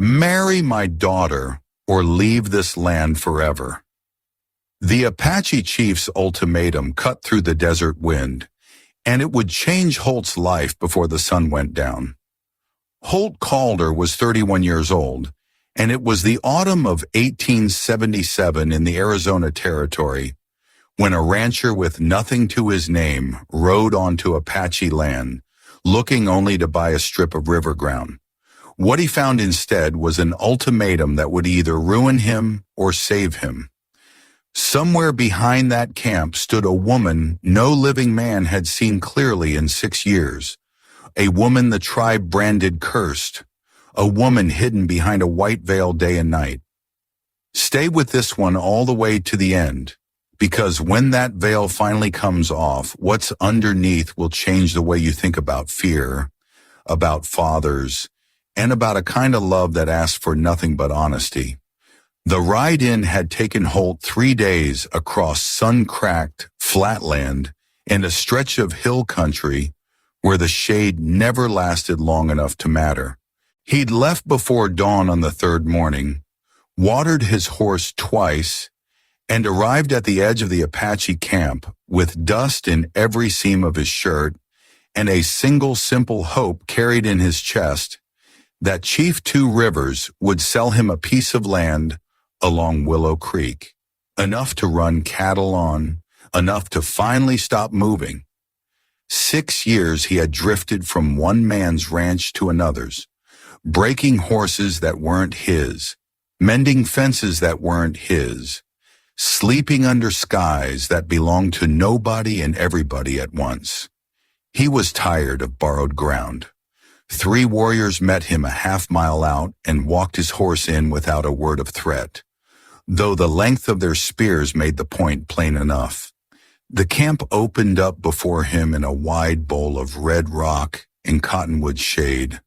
Marry my daughter or leave this land forever. The Apache chief's ultimatum cut through the desert wind, and it would change Holt's life before the sun went down. Holt Calder was 31 years old, and it was the autumn of 1877 in the Arizona Territory when a rancher with nothing to his name rode onto Apache land, looking only to buy a strip of river ground. What he found instead was an ultimatum that would either ruin him or save him. Somewhere behind that camp stood a woman no living man had seen clearly in 6 years, a woman the tribe branded cursed, a woman hidden behind a white veil day and night. Stay with this one all the way to the end, because when that veil finally comes off, what's underneath will change the way you think about fear, about fathers, and about a kind of love that asks for nothing but honesty. The ride-in had taken Holt 3 days across sun-cracked flatland and a stretch of hill country where the shade never lasted long enough to matter. He'd left before dawn on the 3rd morning, watered his horse twice, and arrived at the edge of the Apache camp with dust in every seam of his shirt and a single simple hope carried in his chest that Chief Two Rivers would sell him a piece of land along Willow Creek, enough to run cattle on, enough to finally stop moving. 6 years he had drifted from one man's ranch to another's, breaking horses that weren't his, mending fences that weren't his, sleeping under skies that belonged to nobody and everybody at once. He was tired of borrowed ground. 3 warriors met him a half-mile out and walked his horse in without a word of threat, though the length of their spears made the point plain enough. The camp opened up before him in a wide bowl of red rock and cottonwood shade,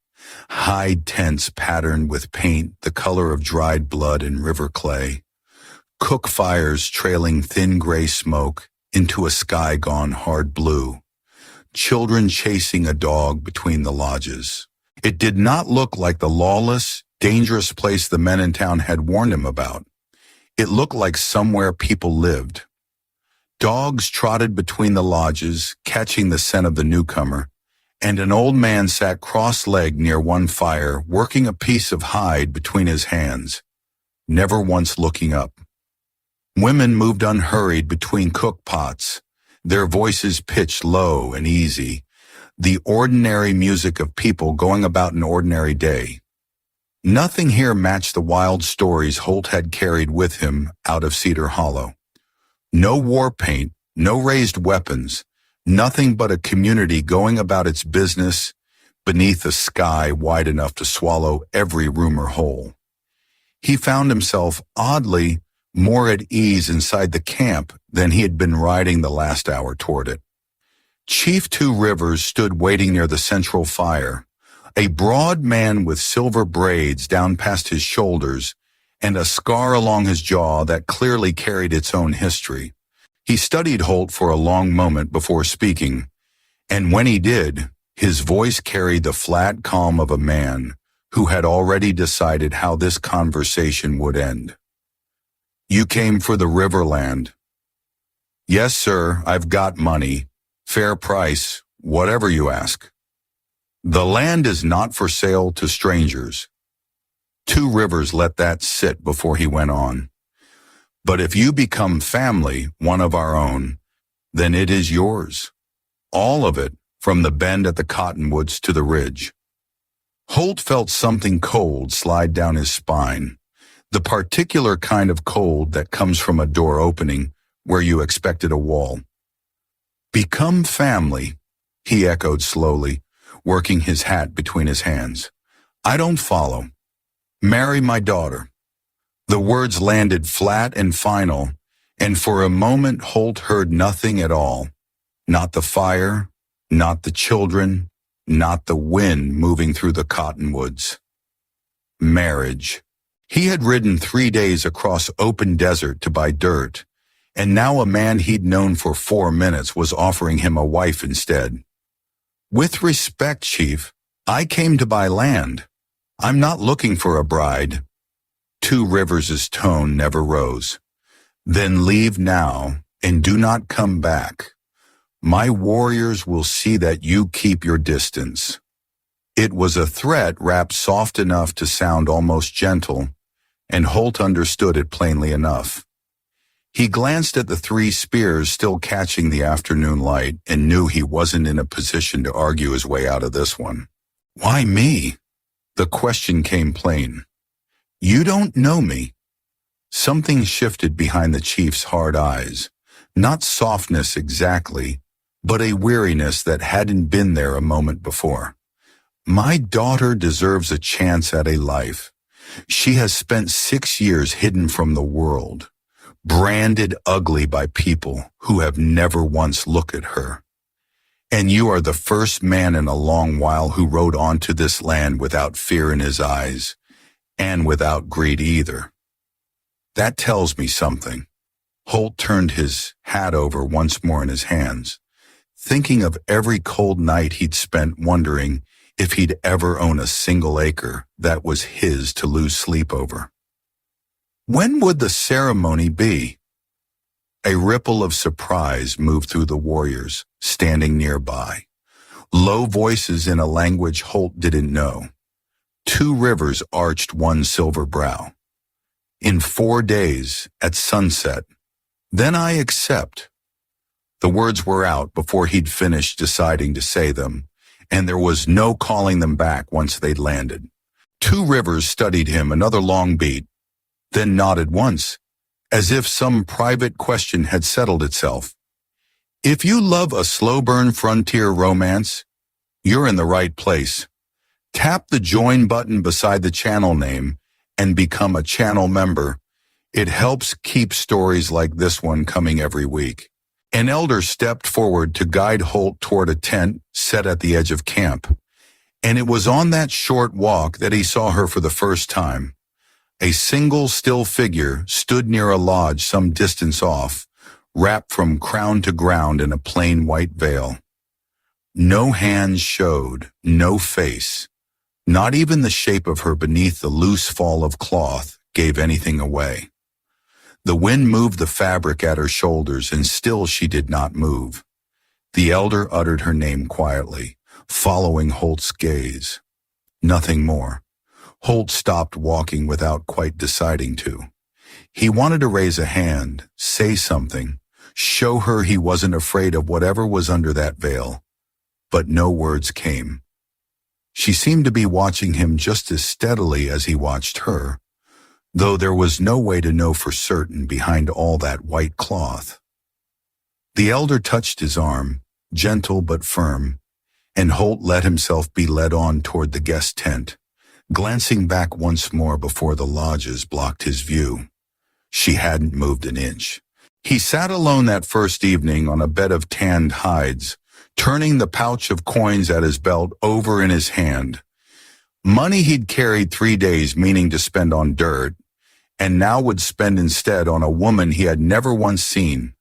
hide tents patterned with paint the color of dried blood and river clay, cook fires trailing thin gray smoke into a sky gone hard blue, children chasing a dog between the lodges. It did not look like the lawless, dangerous place the men in town had warned him about. It looked like somewhere people lived. Dogs trotted between the lodges, catching the scent of the newcomer, and an old man sat cross-legged near one fire, working a piece of hide between his hands, never once looking up. Women moved unhurried between cook pots, their voices pitched low and easy, the ordinary music of people going about an ordinary day. Nothing here matched the wild stories Holt had carried with him out of Cedar Hollow. No war paint, no raised weapons, nothing but a community going about its business beneath a sky wide enough to swallow every rumor whole. He found himself, oddly, more at ease inside the camp than he had been riding the last hour toward it. Chief Two Rivers stood waiting near the central fire, a broad man with silver braids down past his shoulders and a scar along his jaw that clearly carried its own history. He studied Holt for a long moment before speaking, and when he did, his voice carried the flat calm of a man who had already decided how this conversation would end. "You came for the Riverland." "Yes, sir, I've got money. Fair price, whatever you ask." "The land is not for sale to strangers." Two Rivers let that sit before he went on. "But if you become family, one of our own, then it is yours. All of it, from the bend at the cottonwoods to the ridge." Holt felt something cold slide down his spine, the particular kind of cold that comes from a door opening where you expected a wall. "Become family," he echoed slowly, working his hat between his hands. "I don't follow. Marry my daughter." The words landed flat and final, and for a moment Holt heard nothing at all. Not the fire, not the children, not the wind moving through the cottonwoods. Marriage. He had ridden 3 days across open desert to buy dirt, and now a man he'd known for 4 minutes was offering him a wife instead. "With respect, Chief, I came to buy land. I'm not looking for a bride. Two Rivers' tone never rose. Then leave now and do not come back. My warriors will see that you keep your distance. It was a threat wrapped soft enough to sound almost gentle, and Holt understood it plainly enough. He glanced at the three spears still catching the afternoon light and knew he wasn't in a position to argue his way out of this one. Why me? The question came plain. You don't know me. Something shifted behind the chief's hard eyes. Not softness exactly, but a weariness that hadn't been there a moment before. My daughter deserves a chance at a life. She has spent 6 years hidden from the world, branded ugly by people who have never once looked at her. And you are the first man in a long while who rode onto this land without fear in his eyes, and without greed either. That tells me something. Holt turned his hat over once more in his hands, thinking of every cold night he'd spent wondering if he'd ever own a single acre that was his to lose sleep over. When would the ceremony be? A ripple of surprise moved through the warriors, standing nearby. Low voices in a language Holt didn't know. Two Rivers arched one silver brow. In 4 days, at sunset, then I accept. The words were out before he'd finished deciding to say them, and there was no calling them back once they'd landed. Two Rivers studied him another long beat, then nodded once, as if some private question had settled itself. If you love a slow-burn frontier romance, you're in the right place. Tap the join button beside the channel name and become a channel member. It helps keep stories like this one coming every week. An elder stepped forward to guide Holt toward a tent set at the edge of camp, and it was on that short walk that he saw her for the first time. A single still figure stood near a lodge some distance off, wrapped from crown to ground in a plain white veil. No hands showed, no face. Not even the shape of her beneath the loose fall of cloth gave anything away. The wind moved the fabric at her shoulders, and still she did not move. The elder uttered her name quietly, following Holt's gaze. Nothing more. Holt stopped walking without quite deciding to. He wanted to raise a hand, say something, show her he wasn't afraid of whatever was under that veil. But no words came. She seemed to be watching him just as steadily as he watched her, though there was no way to know for certain behind all that white cloth. The elder touched his arm, gentle but firm, and Holt let himself be led on toward the guest tent, glancing back once more before the lodges blocked his view. She hadn't moved an inch. He sat alone that first evening on a bed of tanned hides, turning the pouch of coins at his belt over in his hand. Money he'd carried 3 days meaning to spend on dirt, and now would spend instead on a woman he had never once seen.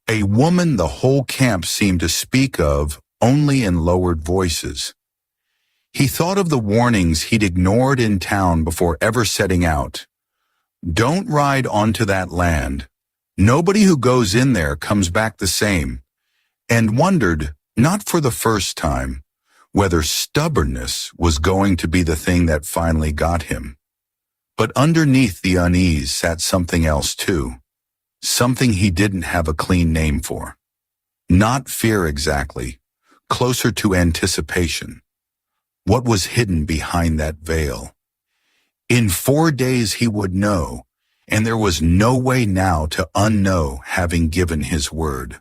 A woman the whole camp seemed to speak of only in lowered voices. He thought of the warnings he'd ignored in town before ever setting out. Don't ride onto that land. Nobody who goes in there comes back the same. And wondered, not for the first time, whether stubbornness was going to be the thing that finally got him. But underneath the unease sat something else too, something he didn't have a clean name for. Not fear exactly, closer to anticipation. What was hidden behind that veil? In 4 days he would know, and there was no way now to unknow having given his word.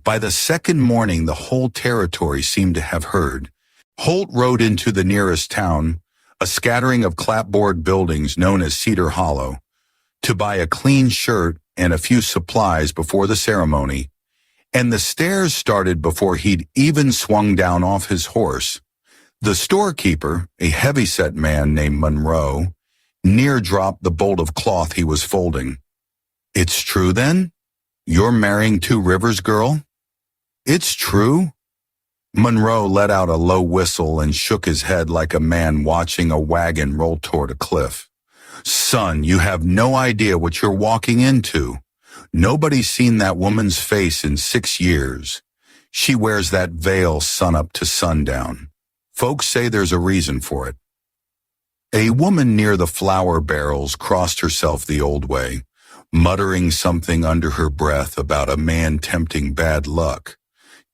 By the second morning, the whole territory seemed to have heard. Holt rode into the nearest town, a scattering of clapboard buildings known as Cedar Hollow, to buy a clean shirt and a few supplies before the ceremony, and the stares started before he'd even swung down off his horse. The storekeeper, a heavy-set man named Monroe, near dropped the bolt of cloth he was folding. It's true then? You're marrying Two Rivers, girl? It's true? Monroe let out a low whistle and shook his head like a man watching a wagon roll toward a cliff. Son, you have no idea what you're walking into. Nobody's seen that woman's face in 6 years. She wears that veil sunup to sundown. Folks say there's a reason for it. A woman near the flour barrels crossed herself the old way, muttering something under her breath about a man tempting bad luck,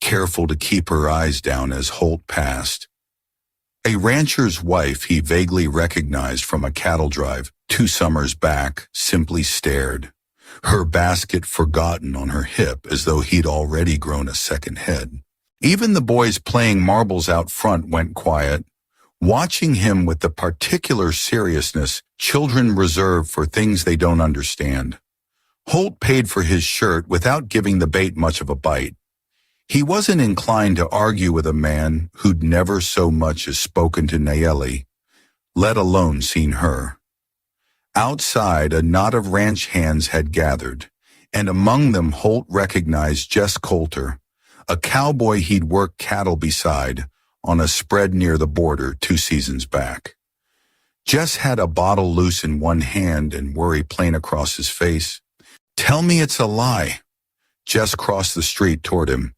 careful to keep her eyes down as Holt passed. A rancher's wife he vaguely recognized from a cattle drive 2 summers back simply stared, her basket forgotten on her hip as though he'd already grown a second head. Even the boys playing marbles out front went quiet, watching him with the particular seriousness children reserve for things they don't understand. Holt paid for his shirt without giving the bait much of a bite. He wasn't inclined to argue with a man who'd never so much as spoken to Nayeli, let alone seen her. Outside, a knot of ranch hands had gathered, and among them Holt recognized Jess Coulter, a cowboy he'd worked cattle beside on a spread near the border 2 seasons back. Jess had a bottle loose in one hand and worry plain across his face. "Tell me it's a lie." Jess crossed the street toward him.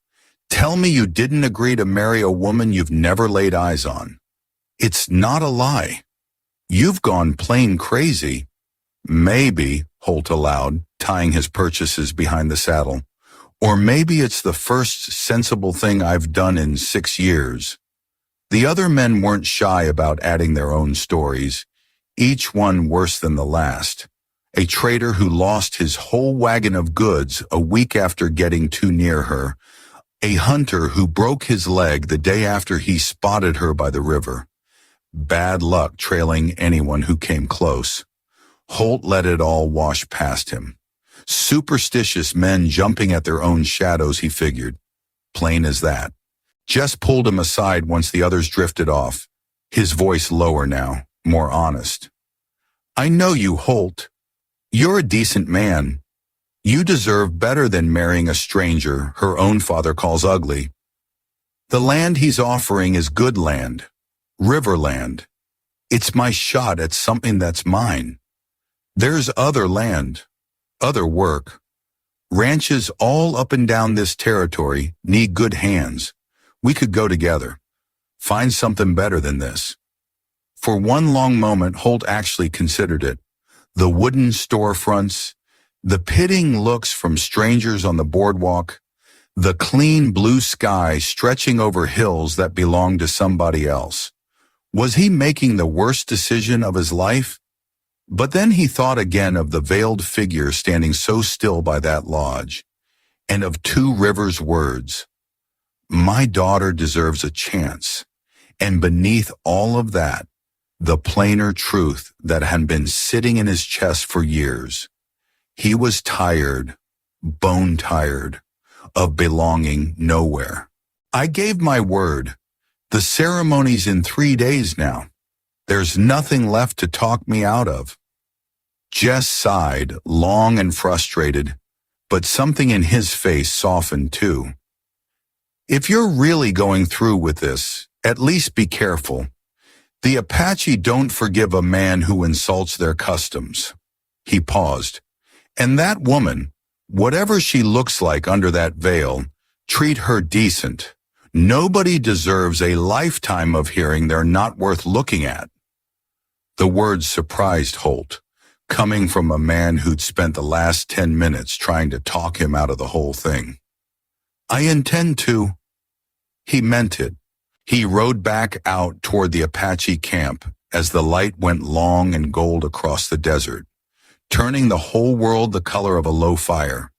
"Tell me you didn't agree to marry a woman you've never laid eyes on." "It's not a lie. You've gone plain crazy." "Maybe," Holt allowed, tying his purchases behind the saddle. "Or maybe it's the first sensible thing I've done in 6 years." The other men weren't shy about adding their own stories, each one worse than the last. A trader who lost his whole wagon of goods a week after getting too near her. A hunter who broke his leg the day after he spotted her by the river. Bad luck trailing anyone who came close. Holt let it all wash past him. Superstitious men jumping at their own shadows, he figured. Plain as that. Jess pulled him aside once the others drifted off, his voice lower now, more honest. "I know you, Holt. You're a decent man. You deserve better than marrying a stranger her own father calls ugly. The land he's offering is good land, riverland. It's my shot at something that's mine. There's other land, other work. Ranches all up and down this territory need good hands. We could go together, find something better than this." For one long moment, Holt actually considered it. The wooden storefronts, the pitying looks from strangers on the boardwalk, the clean blue sky stretching over hills that belonged to somebody else. Was he making the worst decision of his life? But then he thought again of the veiled figure standing so still by that lodge, and of Two Rivers' words, "My daughter deserves a chance," and beneath all of that, the plainer truth that had been sitting in his chest for years. He was tired, bone tired, of belonging nowhere. "I gave my word. The ceremony's in 3 days now. There's nothing left to talk me out of." Jess sighed, long and frustrated, but something in his face softened too. "If you're really going through with this, at least be careful. The Apache don't forgive a man who insults their customs." He paused. "And that woman, whatever she looks like under that veil, treat her decent. Nobody deserves a lifetime of hearing they're not worth looking at." The words surprised Holt, coming from a man who'd spent the last 10 minutes trying to talk him out of the whole thing. "I intend to." He meant it. He rode back out toward the Apache camp as the light went long and gold across the desert, turning the whole world the color of a low fire.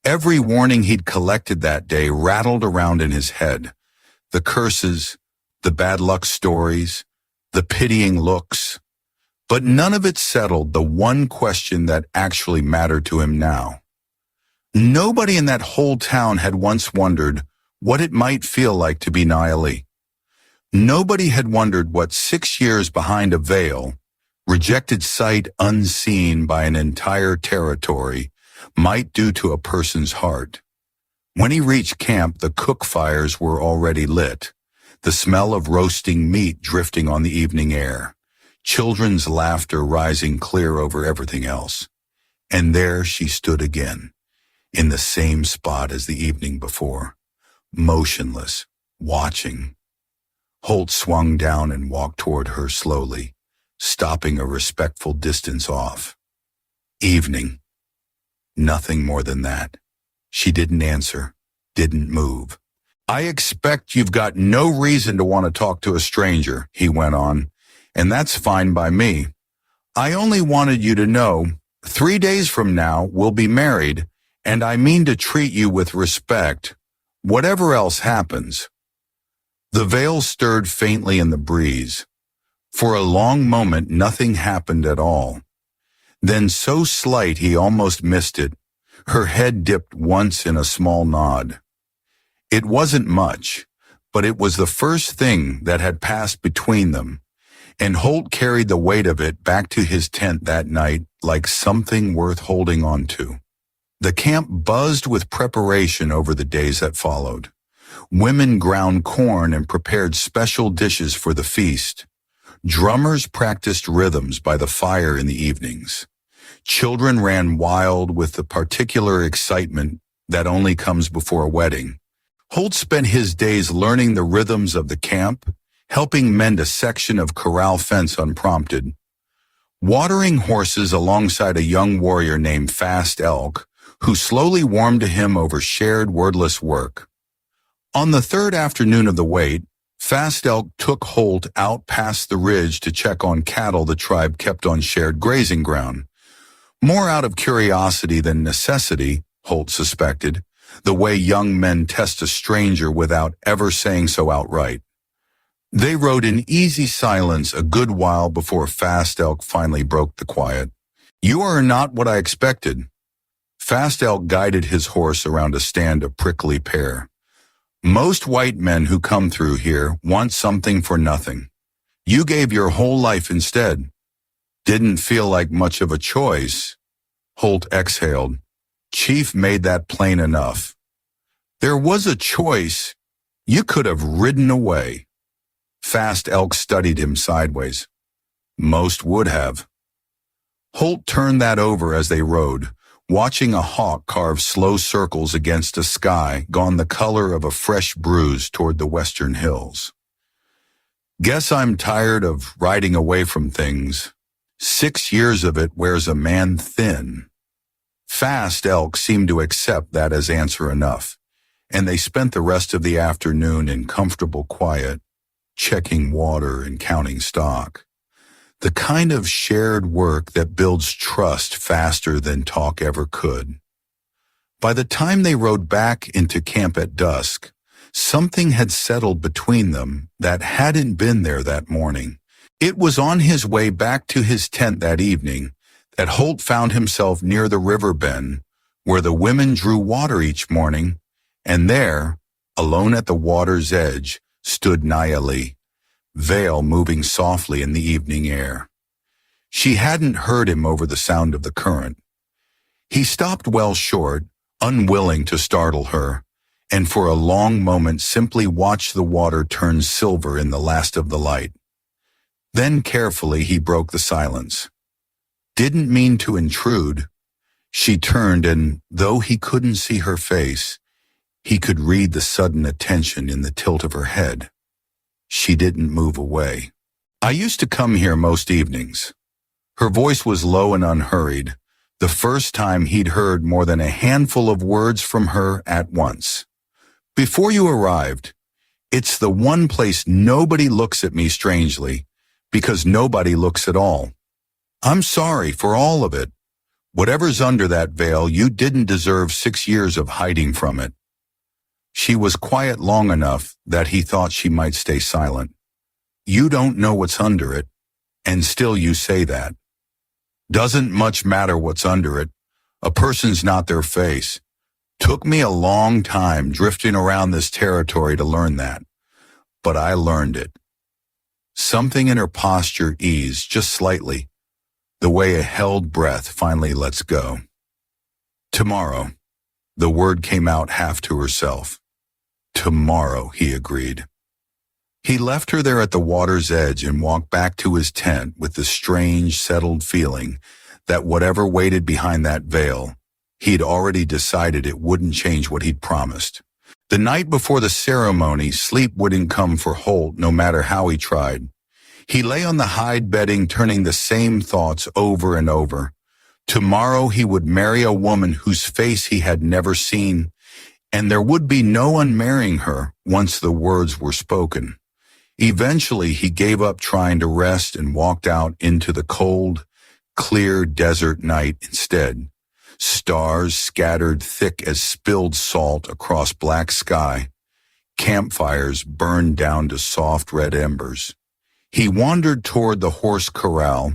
Every warning he'd collected that day rattled around in his head. The curses, the bad luck stories, the pitying looks. But none of it settled the one question that actually mattered to him now. Nobody in that whole town had once wondered what it might feel like to be Nayeli. Nobody had wondered what 6 years behind a veil, rejected sight unseen by an entire territory, might do to a person's heart. When he reached camp, the cook fires were already lit, the smell of roasting meat drifting on the evening air, children's laughter rising clear over everything else. And there she stood again, in the same spot as the evening before, motionless, watching. Holt swung down and walked toward her slowly, stopping a respectful distance off. Evening. Nothing more than that. She didn't answer, didn't move. I expect you've got no reason to want to talk to a stranger, he went on, and that's fine by me. I only wanted you to know, 3 days from now we'll be married, and I mean to treat you with respect, whatever else happens. The veil stirred faintly in the breeze. For a long moment nothing happened at all. Then so slight he almost missed it. Her head dipped once in a small nod. It wasn't much, but it was the first thing that had passed between them, and Holt carried the weight of it back to his tent that night like something worth holding on to. The camp buzzed with preparation over the days that followed. Women ground corn and prepared special dishes for the feast. Drummers practiced rhythms by the fire in the evenings. Children ran wild with the particular excitement that only comes before a wedding. Holt spent his days learning the rhythms of the camp, helping mend a section of corral fence unprompted, watering horses alongside a young warrior named Fast Elk, who slowly warmed to him over shared wordless work. On the third afternoon of the wait, Fast Elk took Holt out past the ridge to check on cattle the tribe kept on shared grazing ground. More out of curiosity than necessity, Holt suspected, the way young men test a stranger without ever saying so outright. They rode in easy silence a good while before Fast Elk finally broke the quiet. You are not what I expected. Fast Elk guided his horse around a stand of prickly pear. Most white men who come through here want something for nothing. You gave your whole life instead. Didn't feel like much of a choice. Holt exhaled. Chief made that plain enough. There was a choice. You could have ridden away. Fast Elk studied him sideways. Most would have. Holt turned that over as they rode, watching a hawk carve slow circles against a sky gone the color of a fresh bruise toward the western hills. Guess I'm tired of riding away from things. 6 years of it wears a man thin. Fast Elk seemed to accept that as answer enough, and they spent the rest of the afternoon in comfortable quiet, checking water and counting stock. The kind of shared work that builds trust faster than talk ever could. By the time they rode back into camp at dusk, something had settled between them that hadn't been there that morning. It was on his way back to his tent that evening that Holt found himself near the river bend, where the women drew water each morning, and there, alone at the water's edge, stood Nayeli, veil moving softly in the evening air. She hadn't heard him over the sound of the current. He stopped well short, unwilling to startle her, and for a long moment simply watched the water turn silver in the last of the light. Then carefully he broke the silence. Didn't mean to intrude. She turned, and though he couldn't see her face, he could read the sudden attention in the tilt of her head. She didn't move away. I used to come here most evenings. Her voice was low and unhurried, the first time he'd heard more than a handful of words from her at once. Before you arrived, it's the one place nobody looks at me strangely, because nobody looks at all. I'm sorry for all of it. Whatever's under that veil, you didn't deserve 6 years of hiding from it. She was quiet long enough that he thought she might stay silent. You don't know what's under it, and still you say that. Doesn't much matter what's under it. A person's not their face. Took me a long time drifting around this territory to learn that, but I learned it. Something in her posture eased just slightly, the way a held breath finally lets go. Tomorrow. The word came out half to herself. Tomorrow, he agreed. He left her there at the water's edge and walked back to his tent with the strange, settled feeling that whatever waited behind that veil, he'd already decided it wouldn't change what he'd promised. The night before the ceremony, sleep wouldn't come for Holt no matter how he tried. He lay on the hide bedding, turning the same thoughts over and over. Tomorrow he would marry a woman whose face he had never seen, and there would be no unmarrying her once the words were spoken. Eventually, he gave up trying to rest and walked out into the cold, clear desert night instead. Stars scattered thick as spilled salt across black sky. Campfires burned down to soft red embers. He wandered toward the horse corral,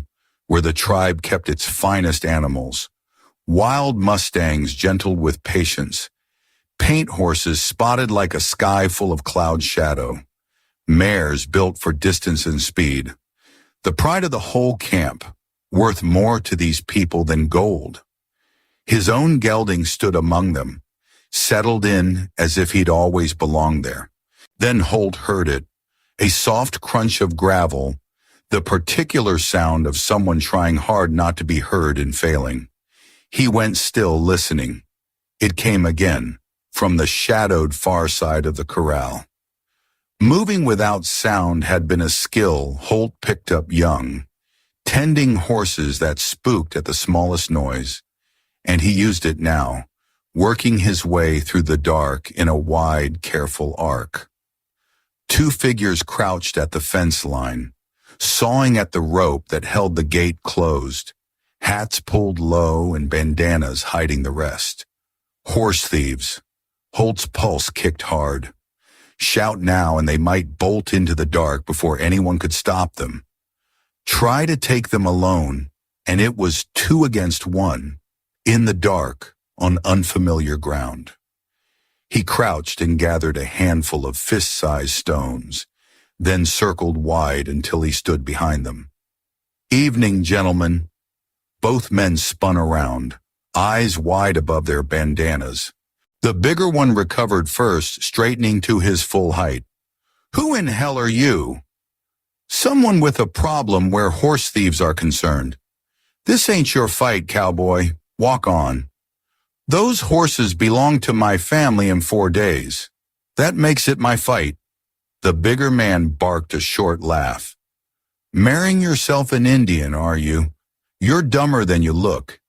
where the tribe kept its finest animals. Wild mustangs gentled with patience. Paint horses spotted like a sky full of cloud shadow. Mares built for distance and speed. The pride of the whole camp, worth more to these people than gold. His own gelding stood among them, settled in as if he'd always belonged there. Then Holt heard it, a soft crunch of gravel, the particular sound of someone trying hard not to be heard and failing. He went still, listening. It came again, from the shadowed far side of the corral. Moving without sound had been a skill Holt picked up young, tending horses that spooked at the smallest noise, and he used it now, working his way through the dark in a wide, careful arc. Two figures crouched at the fence line, sawing at the rope that held the gate closed, hats pulled low and bandanas hiding the rest. Horse thieves. Holt's pulse kicked hard. Shout now and they might bolt into the dark before anyone could stop them. Try to take them alone, and it was 2 against 1, in the dark, on unfamiliar ground. He crouched and gathered a handful of fist-sized stones, then circled wide until he stood behind them. Evening, gentlemen. Both men spun around, eyes wide above their bandanas. The bigger one recovered first, straightening to his full height. Who in hell are you? Someone with a problem where horse thieves are concerned. This ain't your fight, cowboy. Walk on. Those horses belong to my family in 4 days. That makes it my fight. The bigger man barked a short laugh. Marrying yourself an Indian, are you? You're dumber than you look.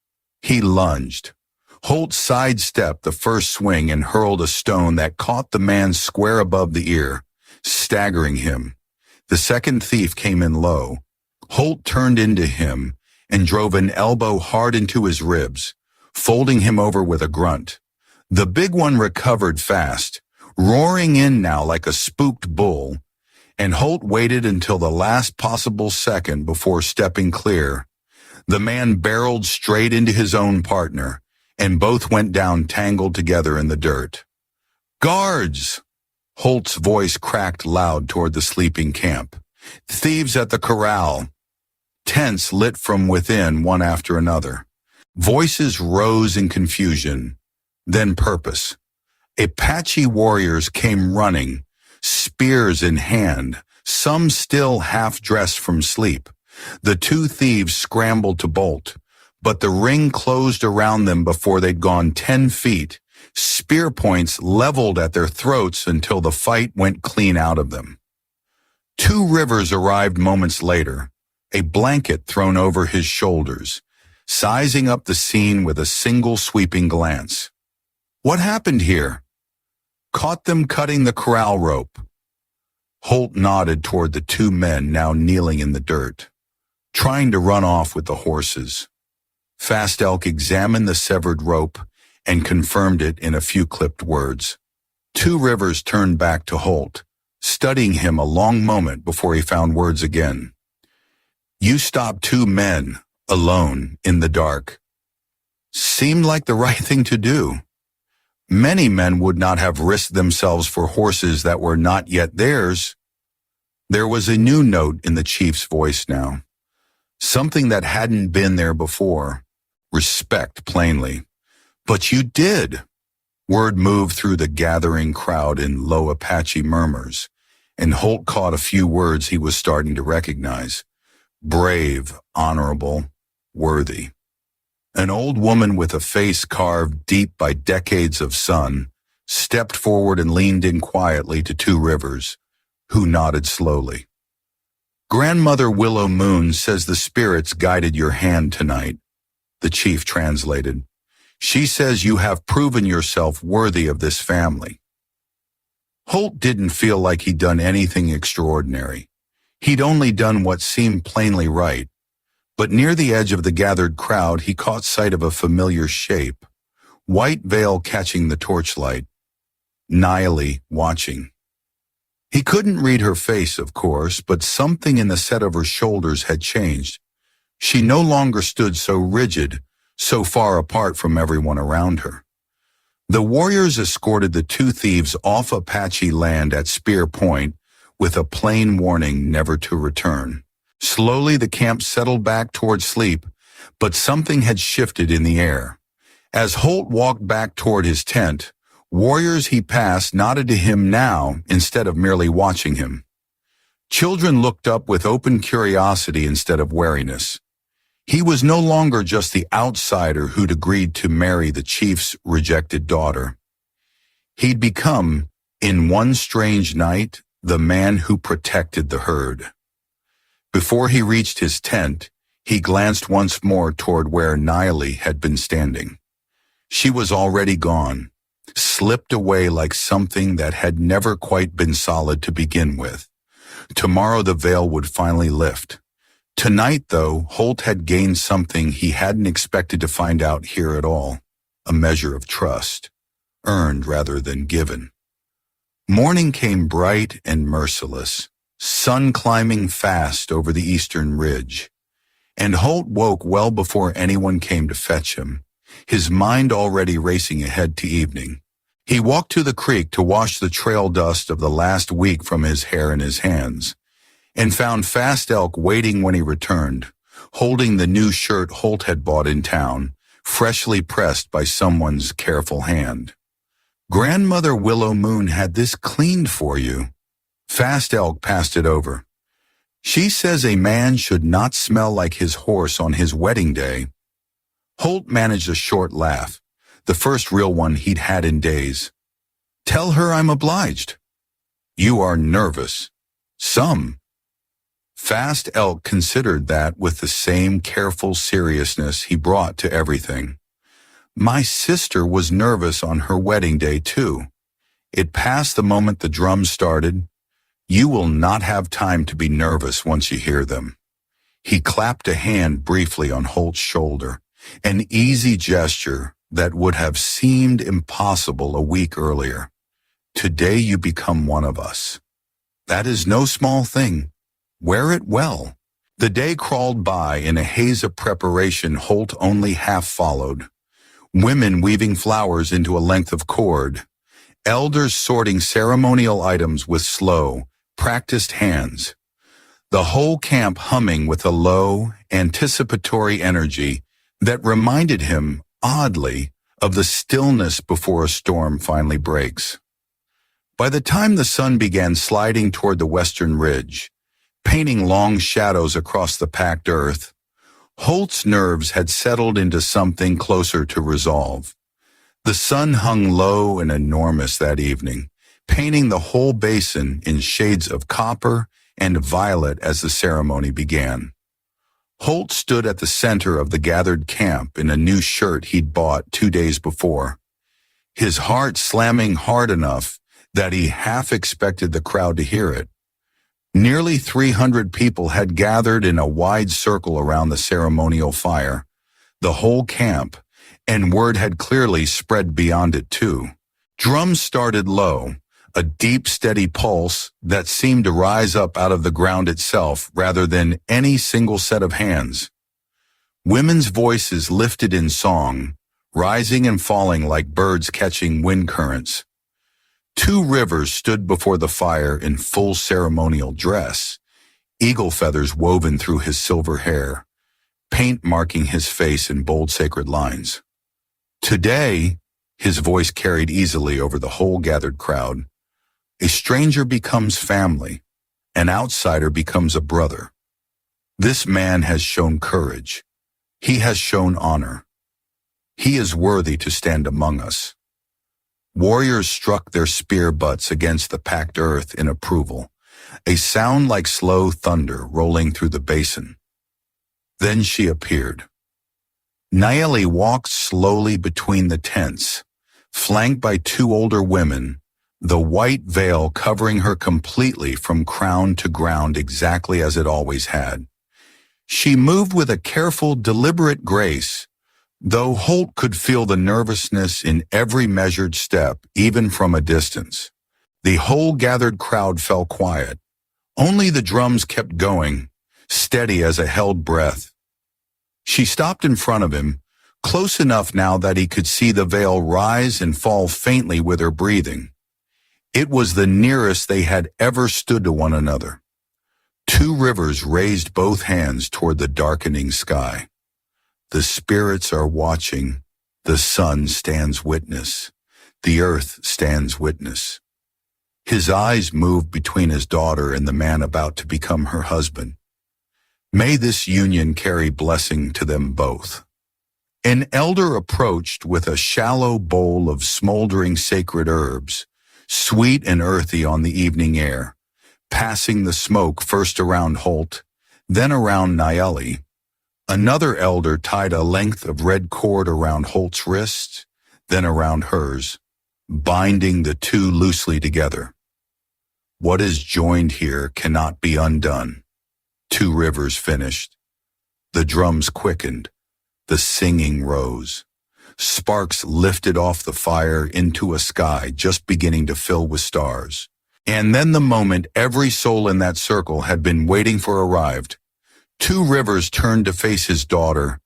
He lunged. Holt sidestepped the first swing and hurled a stone that caught the man square above the ear, staggering him. The second thief came in low. Holt turned into him and drove an elbow hard into his ribs, folding him over with a grunt. The big one recovered fast, roaring in now like a spooked bull, and Holt waited until the last possible second before stepping clear. The man barreled straight into his own partner, and both went down tangled together in the dirt. Guards! Holt's voice cracked loud toward the sleeping camp. Thieves at the corral. Tents lit from within one after another. Voices rose in confusion, then purpose. Apache warriors came running, spears in hand, some still half-dressed from sleep. The 2 thieves scrambled to bolt, but the ring closed around them before they'd gone 10 feet, spear points leveled at their throats until the fight went clean out of them. 2 Rivers arrived moments later, a blanket thrown over his shoulders, sizing up the scene with a single sweeping glance. What happened here? Caught them cutting the corral rope. Holt nodded toward the 2 men now kneeling in the dirt, trying to run off with the horses. Fast Elk examined the severed rope and confirmed it in a few clipped words. 2 Rivers turned back to Holt, studying him a long moment before he found words again. You stopped 2 men, alone, in the dark. Seemed like the right thing to do. Many men would not have risked themselves for horses that were not yet theirs. There was a new note in the chief's voice now, something that hadn't been there before. Respect, plainly. But you did. Word moved through the gathering crowd in low Apache murmurs, and Holt caught a few words he was starting to recognize. Brave, honorable, worthy. An old woman with a face carved deep by decades of sun stepped forward and leaned in quietly to Two Rivers, who nodded slowly. Grandmother Willow Moon says the spirits guided your hand tonight, the chief translated. She says you have proven yourself worthy of this family. Holt didn't feel like he'd done anything extraordinary. He'd only done what seemed plainly right. But near the edge of the gathered crowd, he caught sight of a familiar shape, white veil catching the torchlight, Niley watching. He couldn't read her face, of course, but something in the set of her shoulders had changed. She no longer stood so rigid, so far apart from everyone around her. The warriors escorted the two thieves off Apache land at Spear Point with a plain warning never to return. Slowly the camp settled back toward sleep, but something had shifted in the air. As Holt walked back toward his tent, warriors he passed nodded to him now instead of merely watching him. Children looked up with open curiosity instead of wariness. He was no longer just the outsider who'd agreed to marry the chief's rejected daughter. He'd become, in one strange night, the man who protected the herd. Before he reached his tent, he glanced once more toward where Niley had been standing. She was already gone, slipped away like something that had never quite been solid to begin with. Tomorrow the veil would finally lift. Tonight, though, Holt had gained something he hadn't expected to find out here at all, a measure of trust, earned rather than given. Morning came bright and merciless, sun climbing fast over the eastern ridge, and Holt woke well before anyone came to fetch him, his mind already racing ahead to evening. He walked to the creek to wash the trail dust of the last week from his hair and his hands, and found Fast Elk waiting when he returned, holding the new shirt Holt had bought in town, freshly pressed by someone's careful hand. Grandmother Willow Moon had this cleaned for you. Fast Elk passed it over. She says a man should not smell like his horse on his wedding day. Holt managed a short laugh, the first real one he'd had in days. Tell her I'm obliged. You are nervous. Some. Fast Elk considered that with the same careful seriousness he brought to everything. My sister was nervous on her wedding day, too. It passed the moment the drums started. You will not have time to be nervous once you hear them. He clapped a hand briefly on Holt's shoulder, an easy gesture that would have seemed impossible a week earlier. Today you become one of us. That is no small thing. Wear it well. The day crawled by in a haze of preparation Holt only half followed. Women weaving flowers into a length of cord, elders sorting ceremonial items with slow, practiced hands. The whole camp humming with a low, anticipatory energy that reminded him, oddly, of the stillness before a storm finally breaks. By the time the sun began sliding toward the western ridge, painting long shadows across the packed earth, Holt's nerves had settled into something closer to resolve. The sun hung low and enormous that evening, painting the whole basin in shades of copper and violet as the ceremony began. Holt stood at the center of the gathered camp in a new shirt he'd bought 2 days before, his heart slamming hard enough that he half expected the crowd to hear it. Nearly 300 people had gathered in a wide circle around the ceremonial fire, the whole camp, and word had clearly spread beyond it too. Drums started low, a deep, steady pulse that seemed to rise up out of the ground itself rather than any single set of hands. Women's voices lifted in song, rising and falling like birds catching wind currents. Two Rivers stood before the fire in full ceremonial dress, eagle feathers woven through his silver hair, paint marking his face in bold sacred lines. Today, His voice carried easily over the whole gathered crowd. A stranger becomes family. An outsider becomes a brother. This man has shown courage. He has shown honor. He is worthy to stand among us. Warriors struck their spear butts against the packed earth in approval, a sound like slow thunder rolling through the basin. Then she appeared. Nayeli walked slowly between the tents, flanked by two older women, the white veil covering her completely from crown to ground exactly as it always had. She moved with a careful, deliberate grace, though Holt could feel the nervousness in every measured step, even from a distance. The whole gathered crowd fell quiet. Only the drums kept going, steady as a held breath. She stopped in front of him, close enough now that he could see the veil rise and fall faintly with her breathing. It was the nearest they had ever stood to one another. Two Rivers raised both hands toward the darkening sky. The spirits are watching. The sun stands witness. The earth stands witness. His eyes moved between his daughter and the man about to become her husband. May this union carry blessing to them both. An elder approached with a shallow bowl of smoldering sacred herbs, sweet and earthy on the evening air, passing the smoke first around Holt, then around Nayeli. Another elder tied a length of red cord around Holt's wrist, then around hers, binding the two loosely together. What is joined here cannot be undone. Two Rivers finished. The drums quickened. The singing rose. Sparks lifted off the fire into a sky just beginning to fill with stars. And then the moment every soul in that circle had been waiting for arrived. Two Rivers turned to face his daughter,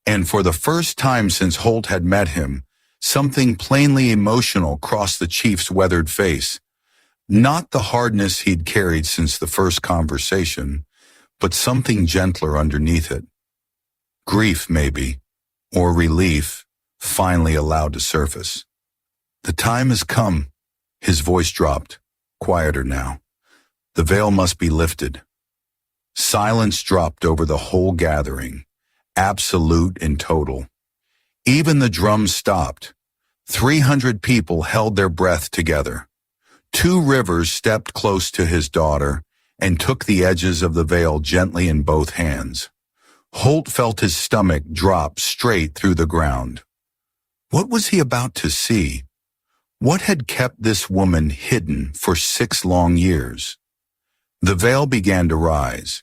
and for the first time since Holt had met him, something plainly emotional crossed the chief's weathered face. Not the hardness he'd carried since the first conversation, but something gentler underneath it. Grief, maybe, or relief, finally allowed to surface. The time has come. His voice dropped, quieter now. The veil must be lifted. Silence dropped over the whole gathering, absolute and total. Even the drums stopped. 300 people held their breath together. Two Rivers stepped close to his daughter and took the edges of the veil gently in both hands. Holt felt his stomach drop straight through the ground. What was he about to see? What had kept this woman hidden for 6 long years? The veil began to rise.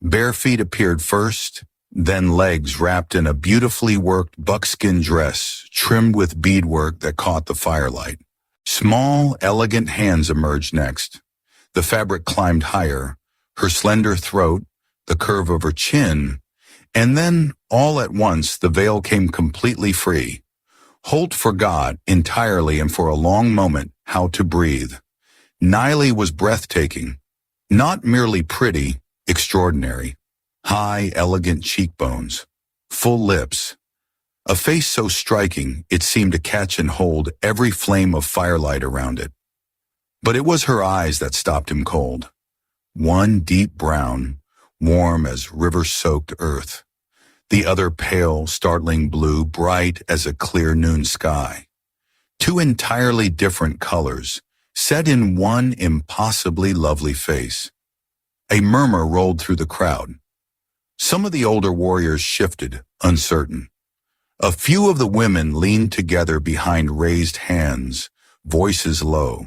Bare feet appeared first, then legs wrapped in a beautifully worked buckskin dress trimmed with beadwork that caught the firelight. Small, elegant hands emerged next. The fabric climbed higher, her slender throat, the curve of her chin, and then, all at once, the veil came completely free. Holt forgot entirely and for a long moment how to breathe. Nayeli was breathtaking, not merely pretty, extraordinary. High, elegant cheekbones, full lips, a face so striking it seemed to catch and hold every flame of firelight around it. But it was her eyes that stopped him cold. One deep brown, warm as river-soaked earth. The other pale, startling blue, bright as a clear noon sky. Two entirely different colors, set in one impossibly lovely face. A murmur rolled through the crowd. Some of the older warriors shifted, uncertain. A few of the women leaned together behind raised hands, voices low.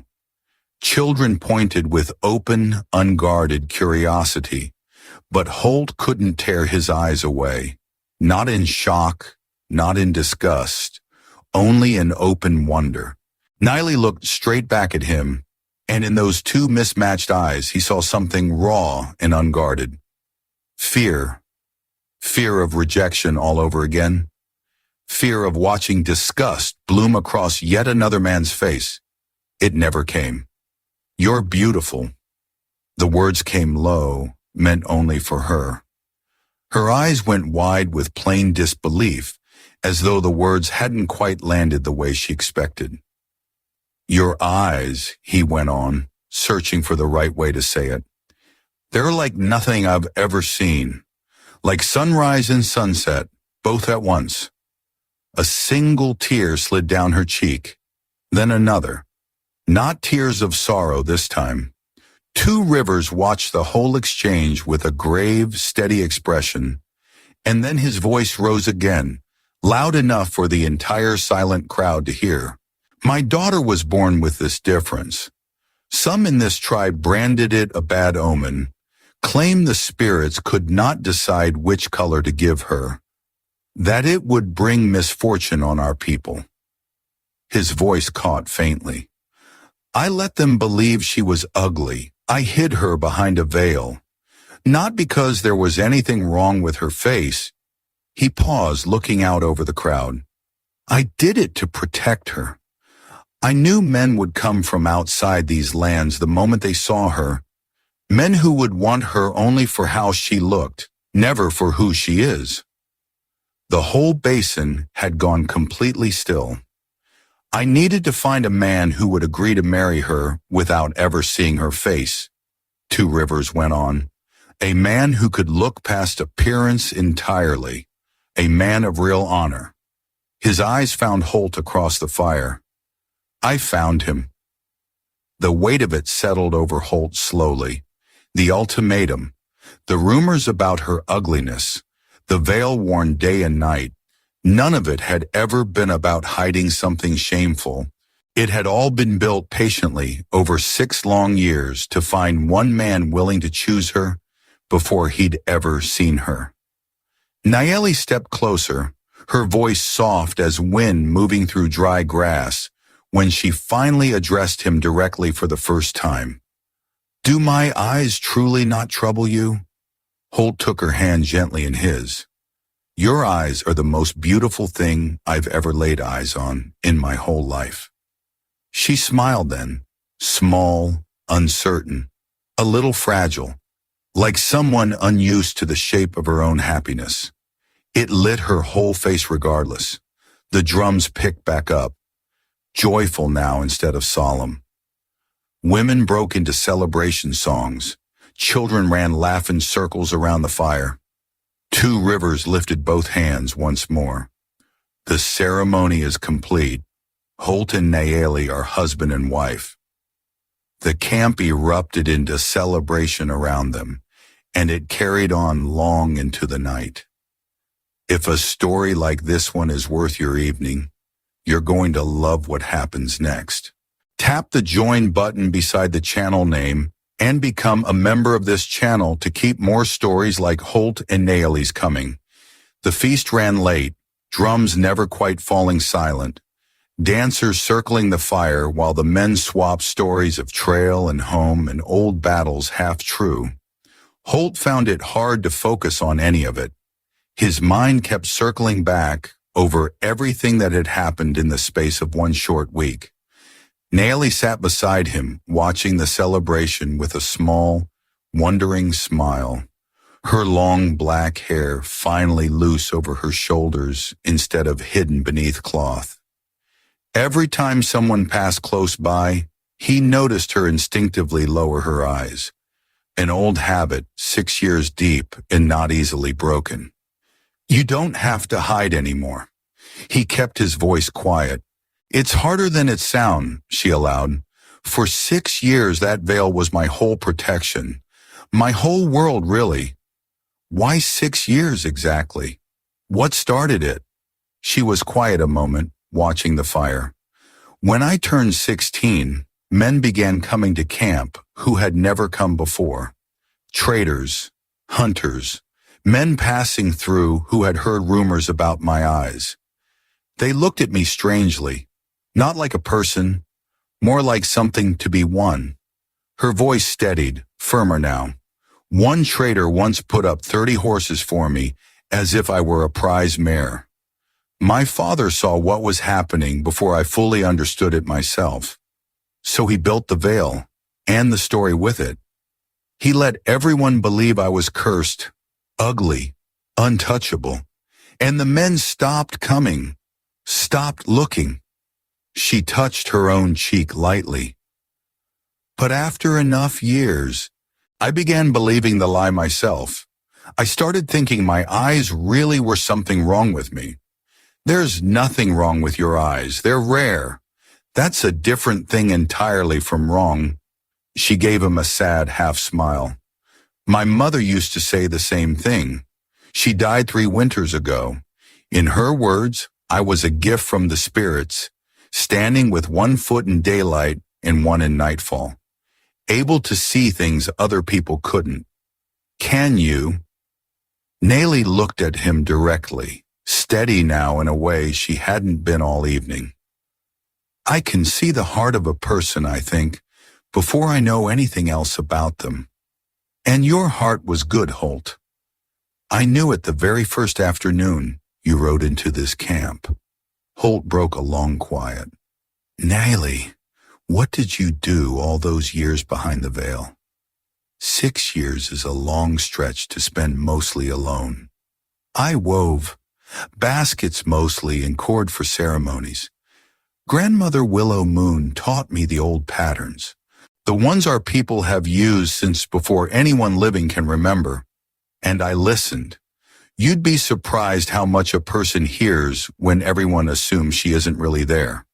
Children pointed with open, unguarded curiosity, but Holt couldn't tear his eyes away. Not in shock, not in disgust, only in open wonder. Nayeli looked straight back at him, and in those two mismatched eyes he saw something raw and unguarded. Fear. Fear of rejection all over again. Fear of watching disgust bloom across yet another man's face. It never came. "You're beautiful." The words came low, meant only for her. Her eyes went wide with plain disbelief, as though the words hadn't quite landed the way she expected. Your eyes, he went on, searching for the right way to say it. They're like nothing I've ever seen, like sunrise and sunset, both at once. A single tear slid down her cheek, then another. Not tears of sorrow this time. Two Rivers watched the whole exchange with a grave, steady expression, and then his voice rose again, loud enough for the entire silent crowd to hear. My daughter was born with this difference. Some in this tribe branded it a bad omen, claimed the spirits could not decide which color to give her, that it would bring misfortune on our people. His voice caught faintly. I let them believe she was ugly. I hid her behind a veil. Not because there was anything wrong with her face. He paused, looking out over the crowd. I did it to protect her. I knew men would come from outside these lands the moment they saw her. Men who would want her only for how she looked, never for who she is. The whole basin had gone completely still. I needed to find a man who would agree to marry her without ever seeing her face, Two Rivers went on. A man who could look past appearance entirely. A man of real honor. His eyes found Holt across the fire. I found him. The weight of it settled over Holt slowly. The ultimatum, the rumors about her ugliness, the veil worn day and night, none of it had ever been about hiding something shameful. It had all been built patiently over 6 long years to find one man willing to choose her before he'd ever seen her. Nayeli stepped closer, her voice soft as wind moving through dry grass, when she finally addressed him directly for the first time. Do my eyes truly not trouble you? Holt took her hand gently in his. Your eyes are the most beautiful thing I've ever laid eyes on in my whole life. She smiled then, small, uncertain, a little fragile, like someone unused to the shape of her own happiness. It lit her whole face regardless. The drums picked back up, joyful now instead of solemn. Women broke into celebration songs. Children ran laughing circles around the fire. Two Rivers lifted both hands once more. The ceremony is complete. Holt and Nayeli are husband and wife. The camp erupted into celebration around them, and it carried on long into the night. If a story like this one is worth your evening, you're going to love what happens next. Tap the join button beside the channel name and become a member of this channel to keep more stories like Holt and Nayeli's coming. The feast ran late, drums never quite falling silent. Dancers circling the fire while the men swapped stories of trail and home and old battles half true. Holt found it hard to focus on any of it. His mind kept circling back over everything that had happened in the space of one short week. Nayeli sat beside him, watching the celebration with a small, wondering smile. Her long black hair finally loose over her shoulders instead of hidden beneath cloth. Every time someone passed close by, he noticed her instinctively lower her eyes. An old habit, 6 years deep and not easily broken. You don't have to hide anymore. He kept his voice quiet. It's harder than it sounds, she allowed. For 6 years that veil was my whole protection. My whole world, really. Why 6 years exactly? What started it? She was quiet a moment, watching the fire. When I turned 16, men began coming to camp who had never come before. Traders, hunters, men passing through who had heard rumors about my eyes. They looked at me strangely, not like a person, more like something to be won. Her voice steadied, firmer now. One trader once put up 30 horses for me as if I were a prize mare. My father saw what was happening before I fully understood it myself. So he built the veil, and the story with it. He let everyone believe I was cursed, ugly, untouchable, And the men stopped coming, stopped looking. She touched her own cheek lightly. But after enough years, I began believing the lie myself. I started thinking my eyes really were something wrong with me. There's nothing wrong with your eyes. They're rare. That's a different thing entirely from wrong. She gave him a sad half smile. My mother used to say the same thing. She died 3 winters ago. In her words, I was a gift from the spirits, standing with 1 foot in daylight and 1 in nightfall, able to see things other people couldn't. Can you? Nellie looked at him directly, steady now in a way she hadn't been all evening. I can see the heart of a person, I think, before I know anything else about them. And your heart was good, Holt. I knew it the very first afternoon you rode into this camp. Holt broke a long quiet. Nellie, what did you do all those years behind the veil? 6 years is a long stretch to spend mostly alone. I wove baskets mostly and cord for ceremonies. Grandmother Willow Moon taught me the old patterns, the ones our people have used since before anyone living can remember. And I listened. You'd be surprised how much a person hears when everyone assumes she isn't really there.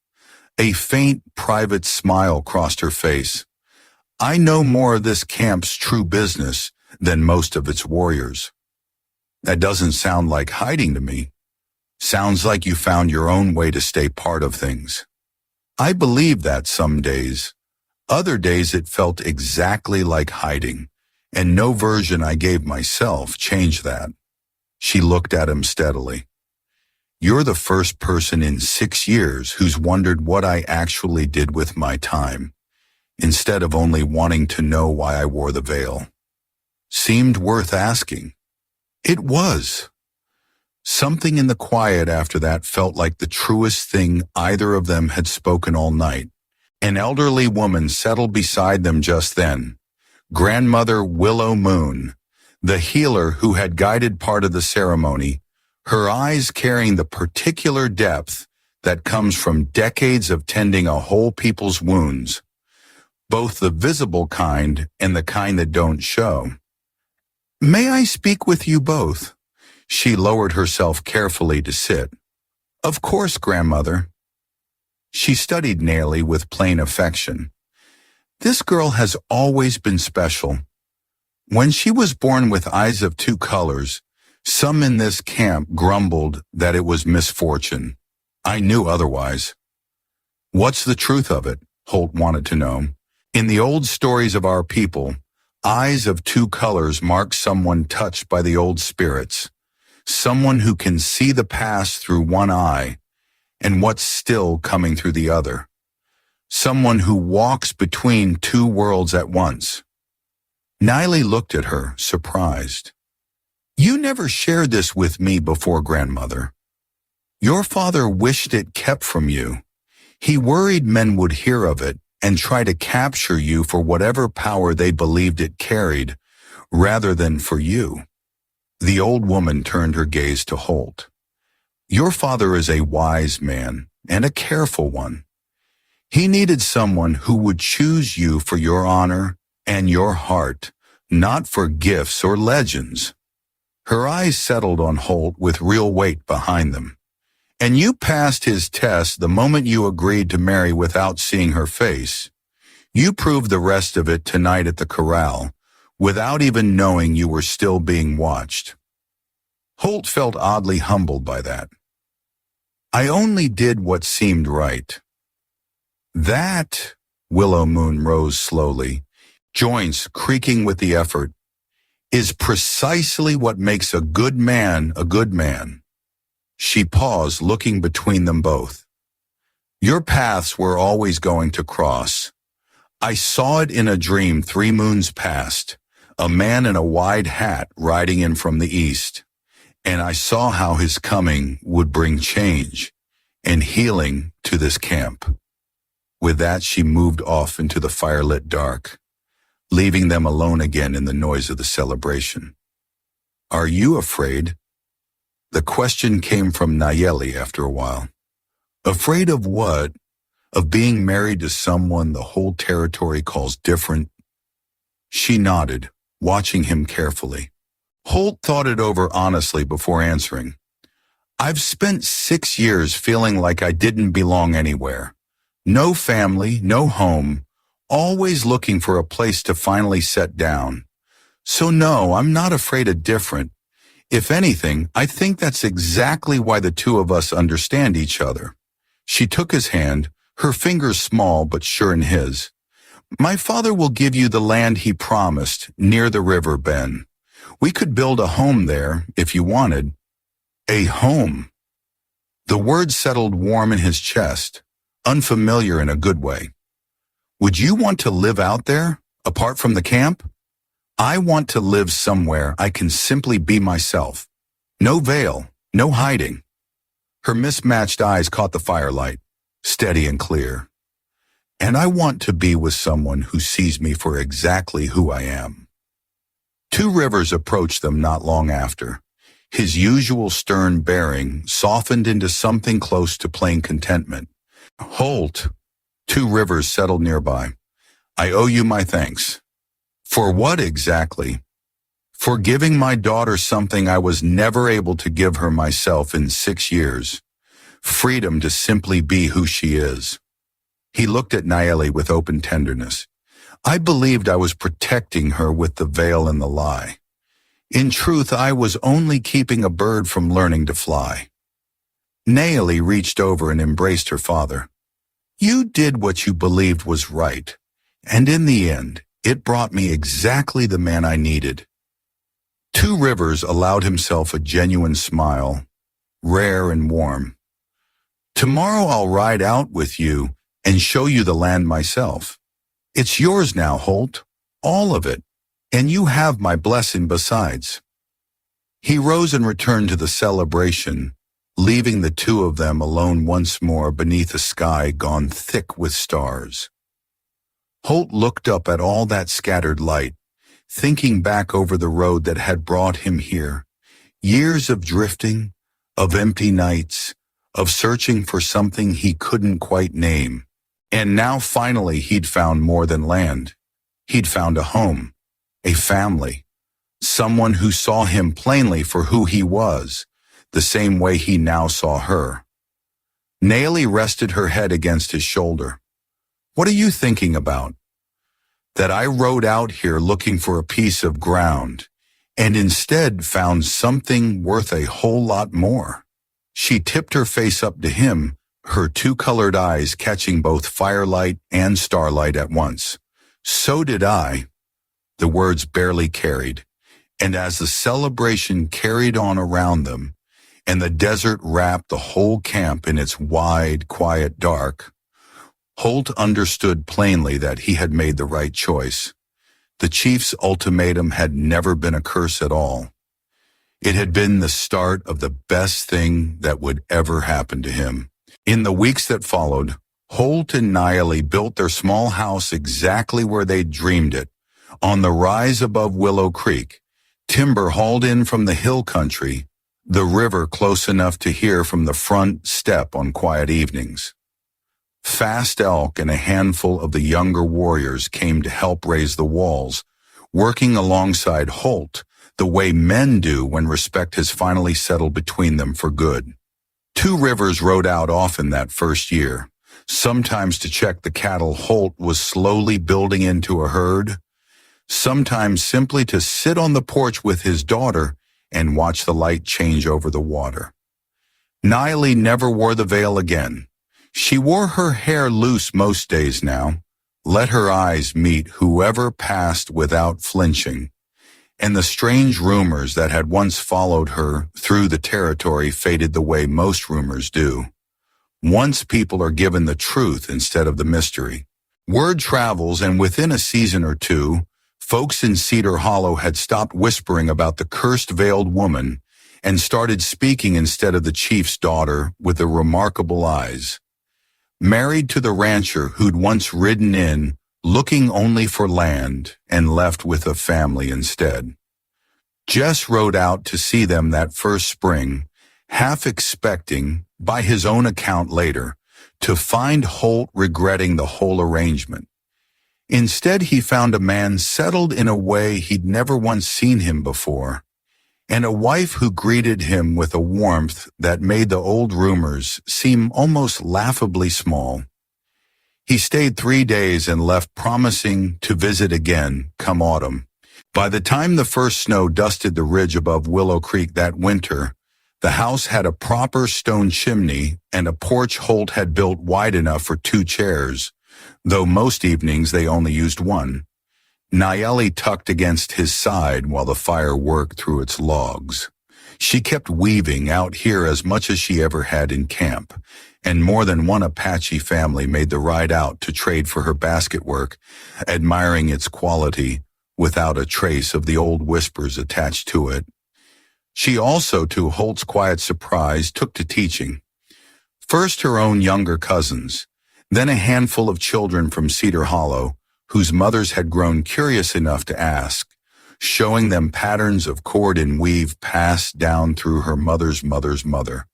A faint, private smile crossed her face. I know more of this camp's true business than most of its warriors. That doesn't sound like hiding to me. Sounds like you found your own way to stay part of things. I believe that some days. Other days it felt exactly like hiding, and no version I gave myself changed that. She looked at him steadily. You're the first person in 6 years who's wondered what I actually did with my time, instead of only wanting to know why I wore the veil. Seemed worth asking. It was. Something in the quiet after that felt like the truest thing either of them had spoken all night. An elderly woman settled beside them just then. Grandmother Willow Moon, the healer who had guided part of the ceremony, her eyes carrying the particular depth that comes from decades of tending a whole people's wounds, both the visible kind and the kind that don't show. May I speak with you both? She lowered herself carefully to sit. Of course, Grandmother. She studied Nellie with plain affection. This girl has always been special. When she was born with eyes of 2 colors, some in this camp grumbled that it was misfortune. I knew otherwise. What's the truth of it? Holt wanted to know. In the old stories of our people, eyes of 2 colors mark someone touched by the old spirits, someone who can see the past through one eye and what's still coming through the other, someone who walks between 2 worlds at once. Nellie looked at her, surprised. You never shared this with me before, Grandmother. Your father wished it kept from you. He worried men would hear of it and try to capture you for whatever power they believed it carried, rather than for you. The old woman turned her gaze to Holt. Your father is a wise man and a careful one. He needed someone who would choose you for your honor and your heart, not for gifts or legends. Her eyes settled on Holt with real weight behind them. And you passed his test the moment you agreed to marry without seeing her face. You proved the rest of it tonight at the corral, without even knowing you were still being watched. Holt felt oddly humbled by that. I only did what seemed right. That, Willow Moon rose slowly, joints creaking with the effort, is precisely what makes a good man a good man. She paused, looking between them both. Your paths were always going to cross. I saw it in a dream 3 moons past, a man in a wide hat riding in from the east, and I saw how his coming would bring change and healing to this camp. With that, she moved off into the firelit dark, leaving them alone again in the noise of the celebration. Are you afraid? The question came from Nayeli after a while. Afraid of what? Of being married to someone the whole territory calls different? She nodded, watching him carefully. Holt thought it over honestly before answering. I've spent 6 years feeling like I didn't belong anywhere. No family, no home, always looking for a place to finally set down. So no, I'm not afraid of different. If anything, I think that's exactly why the two of us understand each other. She took his hand, her fingers small but sure in his. My father will give you the land he promised, near the river, Ben. We could build a home there, if you wanted. A home. The word settled warm in his chest, unfamiliar in a good way. Would you want to live out there, apart from the camp? I want to live somewhere I can simply be myself. No veil, no hiding. Her mismatched eyes caught the firelight, steady and clear. And I want to be with someone who sees me for exactly who I am. Two Rivers approached them not long after. His usual stern bearing softened into something close to plain contentment. Holt, Two Rivers settled nearby. I owe you my thanks. For what exactly? For giving my daughter something I was never able to give her myself in 6 years. Freedom to simply be who she is. He looked at Nayeli with open tenderness. I believed I was protecting her with the veil and the lie. In truth, I was only keeping a bird from learning to fly. Nayeli reached over and embraced her father. You did what you believed was right, and in the end, it brought me exactly the man I needed. Two Rivers allowed himself a genuine smile, rare and warm. Tomorrow I'll ride out with you and show you the land myself. It's yours now, Holt, all of it, and you have my blessing besides. He rose and returned to the celebration, leaving the two of them alone once more beneath a sky gone thick with stars. Holt looked up at all that scattered light, thinking back over the road that had brought him here. Years of drifting, of empty nights, of searching for something he couldn't quite name. And now finally he'd found more than land. He'd found a home, a family, someone who saw him plainly for who he was, the same way he now saw her. Nayeli rested her head against his shoulder. What are you thinking about? That I rode out here looking for a piece of ground, and instead found something worth a whole lot more. She tipped her face up to him, her two-colored eyes catching both firelight and starlight at once. So did I. The words barely carried, and as the celebration carried on around them, and the desert wrapped the whole camp in its wide, quiet dark, Holt understood plainly that he had made the right choice. The chief's ultimatum had never been a curse at all. It had been the start of the best thing that would ever happen to him. In the weeks that followed, Holt and Nayeli built their small house exactly where they'd dreamed it, on the rise above Willow Creek, timber hauled in from the hill country, the river close enough to hear from the front step on quiet evenings. Fast Elk and a handful of the younger warriors came to help raise the walls, working alongside Holt the way men do when respect has finally settled between them for good. Two Rivers rode out often that first year, sometimes to check the cattle Holt was slowly building into a herd, sometimes simply to sit on the porch with his daughter and watch the light change over the water. Nayeli never wore the veil again. She wore her hair loose most days now, let her eyes meet whoever passed without flinching, and the strange rumors that had once followed her through the territory faded the way most rumors do. Once people are given the truth instead of the mystery. Word travels, and within a season or two, folks in Cedar Hollow had stopped whispering about the cursed veiled woman and started speaking instead of the chief's daughter with the remarkable eyes. Married to the rancher who'd once ridden in, looking only for land, and left with a family instead. Jess rode out to see them that first spring, half expecting, by his own account later, to find Holt regretting the whole arrangement. Instead, he found a man settled in a way he'd never once seen him before, and a wife who greeted him with a warmth that made the old rumors seem almost laughably small. He stayed 3 days and left, promising to visit again come autumn. By the time the first snow dusted the ridge above Willow Creek that winter, the house had a proper stone chimney and a porch Holt had built wide enough for 2 chairs, though most evenings they only used one. Nayeli tucked against his side while the fire worked through its logs. She kept weaving out here as much as she ever had in camp, and more than one Apache family made the ride out to trade for her basket work, admiring its quality without a trace of the old whispers attached to it. She also, to Holt's quiet surprise, took to teaching. First her own younger cousins, then a handful of children from Cedar Hollow, whose mothers had grown curious enough to ask, showing them patterns of cord and weave passed down through her mother's mother's mother,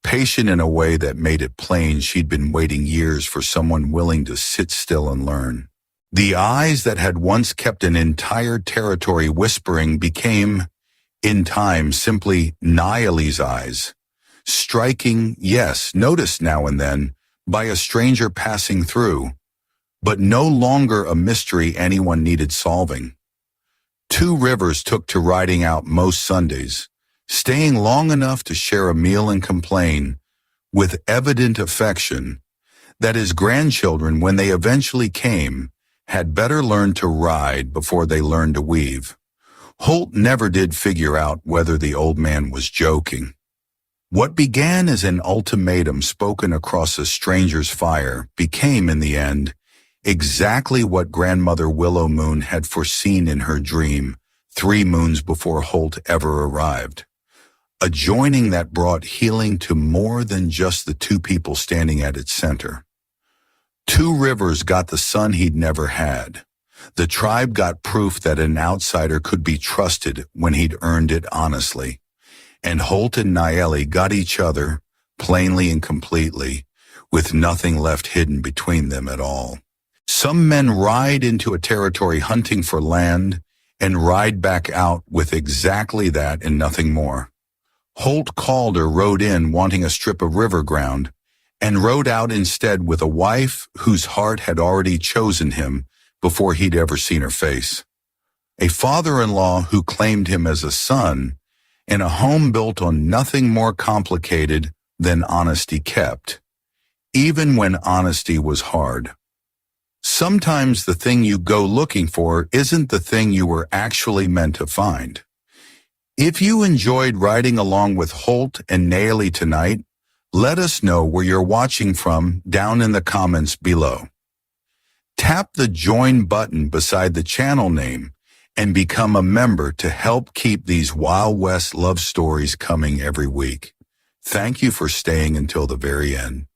patient in a way that made it plain she'd been waiting years for someone willing to sit still and learn. The eyes that had once kept an entire territory whispering became, in time, simply Nayeli's eyes, striking, yes, noticed now and then, by a stranger passing through, but no longer a mystery anyone needed solving. 2 Rivers took to riding out most Sundays, staying long enough to share a meal and complain, with evident affection, that his grandchildren, when they eventually came, had better learn to ride before they learned to weave. Holt never did figure out whether the old man was joking. What began as an ultimatum spoken across a stranger's fire became, in the end, exactly what Grandmother Willow Moon had foreseen in her dream 3 moons before Holt ever arrived. A joining that brought healing to more than just the 2 people standing at its center. 2 Rivers got the son he'd never had. The tribe got proof that an outsider could be trusted when he'd earned it honestly. And Holt and Nayeli got each other, plainly and completely, with nothing left hidden between them at all. Some men ride into a territory hunting for land and ride back out with exactly that and nothing more. Holt called or rode in wanting a strip of river ground, and rode out instead with a wife whose heart had already chosen him before he'd ever seen her face. A father-in-law who claimed him as a son, and a home built on nothing more complicated than honesty kept, even when honesty was hard. Sometimes the thing you go looking for isn't the thing you were actually meant to find. If you enjoyed riding along with Holt and Nayeli tonight, let us know where you're watching from down in the comments below. Tap the join button beside the channel name and become a member to help keep these Wild West love stories coming every week. Thank you for staying until the very end.